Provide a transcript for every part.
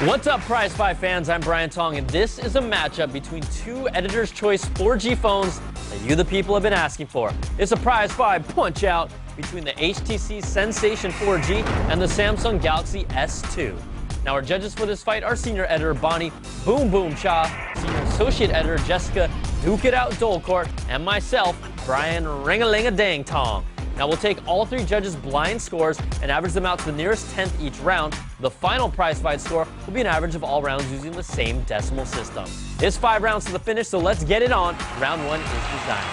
What's up, Prize 5 fans? I'm Brian Tong, and this is a matchup between two Editor's Choice 4G phones that you, the people, have been asking for. It's a Prize 5 punch-out between the HTC Sensation 4G and the Samsung Galaxy S2. Now, our judges for this fight are Senior Editor Bonnie Boom Boom Cha, Senior Associate Editor Jessica Duke It Out Dolcourt, and myself, Brian Ring-a-ling-a-dang Tong. Now, we'll take all three judges' blind scores and average them out to the nearest 10th each round. The final prize fight score will be an average of all rounds using the same decimal system. It's 5 rounds to the finish, so let's get it on. Round 1 is designed.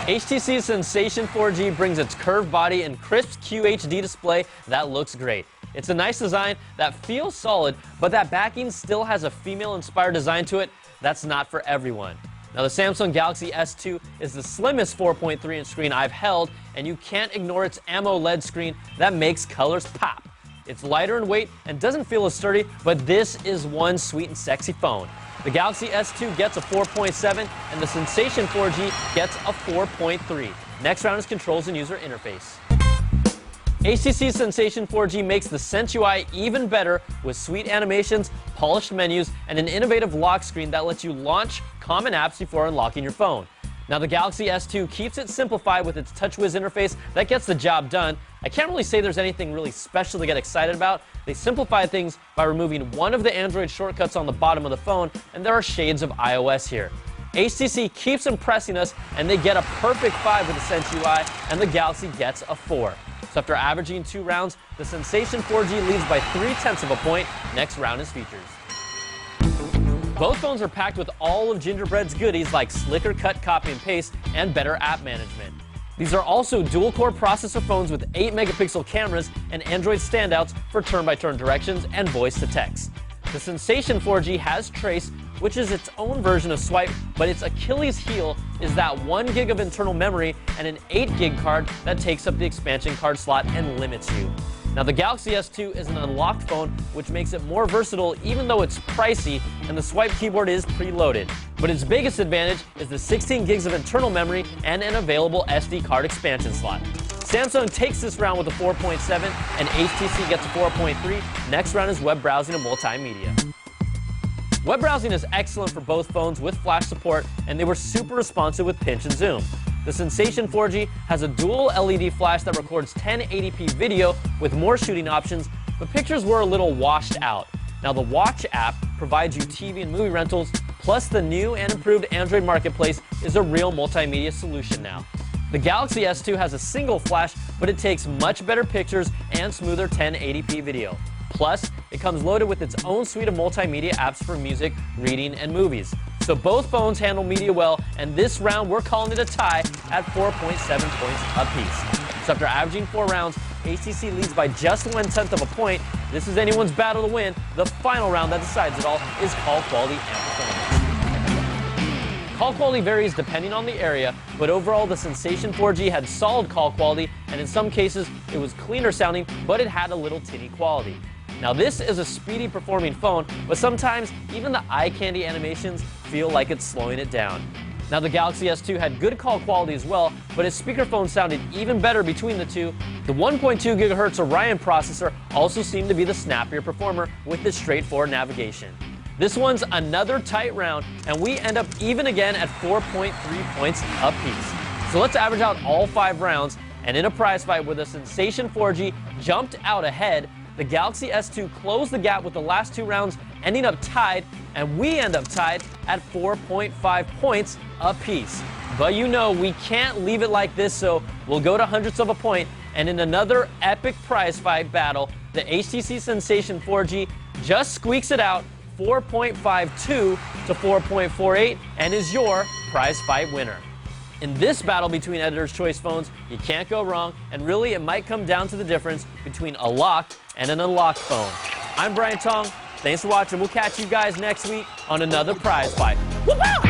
HTC's Sensation 4G brings its curved body and crisp QHD display that looks great. It's a nice design that feels solid, but that backing still has a female-inspired design to it. That's not for everyone. Now, the Samsung Galaxy S2 is the slimmest 4.3-inch screen I've held, and you can't ignore its AMOLED screen that makes colors pop. It's lighter in weight and doesn't feel as sturdy, but this is one sweet and sexy phone. The Galaxy S2 gets a 4.7, and the Sensation 4G gets a 4.3. Next round is controls and user interface. HTC Sensation 4G makes the Sense UI even better with sweet animations, polished menus, and an innovative lock screen that lets you launch common apps before unlocking your phone. Now, the Galaxy S2 keeps it simplified with its TouchWiz interface that gets the job done. I can't really say there's anything really special to get excited about. They simplify things by removing one of the Android shortcuts on the bottom of the phone, and there are shades of iOS here. HTC keeps impressing us, and they get a perfect 5 with the Sense UI, and the Galaxy gets a 4. So after averaging 2 rounds, the Sensation 4G leads by 0.3 of a point. Next round is features. Both phones are packed with all of Gingerbread's goodies like slicker cut, copy, and paste, and better app management. These are also dual-core processor phones with 8-megapixel cameras and Android standouts for turn-by-turn directions and voice-to-text. The Sensation 4G has Trace, which is its own version of Swipe, but its Achilles heel is that 1 gig of internal memory and an 8 gig card that takes up the expansion card slot and limits you. Now, the Galaxy S2 is an unlocked phone, which makes it more versatile even though it's pricey, and the Swipe keyboard is preloaded. But its biggest advantage is the 16 gigs of internal memory and an available SD card expansion slot. Samsung takes this round with a 4.7, and HTC gets a 4.3. Next round is web browsing and multimedia. Web browsing is excellent for both phones with flash support, and they were super responsive with pinch and zoom. The Sensation 4G has a dual LED flash that records 1080p video with more shooting options, but pictures were a little washed out. Now, the Watch app provides you TV and movie rentals, plus the new and improved Android Marketplace is a real multimedia solution now. The Galaxy S2 has a single flash, but it takes much better pictures and smoother 1080p video. Plus, it comes loaded with its own suite of multimedia apps for music, reading, and movies. So both phones handle media well, and this round we're calling it a tie at 4.7 points apiece. So after averaging 4 rounds, HTC leads by just 1/10 of a point. This is anyone's battle to win. The final round that decides it all is call quality and performance. Call quality varies depending on the area, but overall the Sensation 4G had solid call quality, and in some cases it was cleaner sounding, but it had a little tinny quality. Now, this is a speedy performing phone, but sometimes even the eye candy animations feel like it's slowing it down. Now, the Galaxy S2 had good call quality as well, but its speakerphone sounded even better between the two. The 1.2 GHz Orion processor also seemed to be the snappier performer with its straightforward navigation. This one's another tight round, and we end up even again at 4.3 points apiece. So let's average out all 5 rounds, and in a prize fight where the Sensation 4G jumped out ahead, the Galaxy S2 closed the gap with the last 2 rounds, ending up tied, and we end up tied at 4.5 points apiece. But you know, we can't leave it like this, so we'll go to hundredths of a point, and in another epic prize fight battle, the HTC Sensation 4G just squeaks it out 4.52 to 4.48 and is your prize fight winner. In this battle between Editor's Choice phones, you can't go wrong, and really it might come down to the difference between a locked and an unlocked phone. I'm Brian Tong. Thanks for watching. We'll catch you guys next week on another prize fight. Woo-hoo!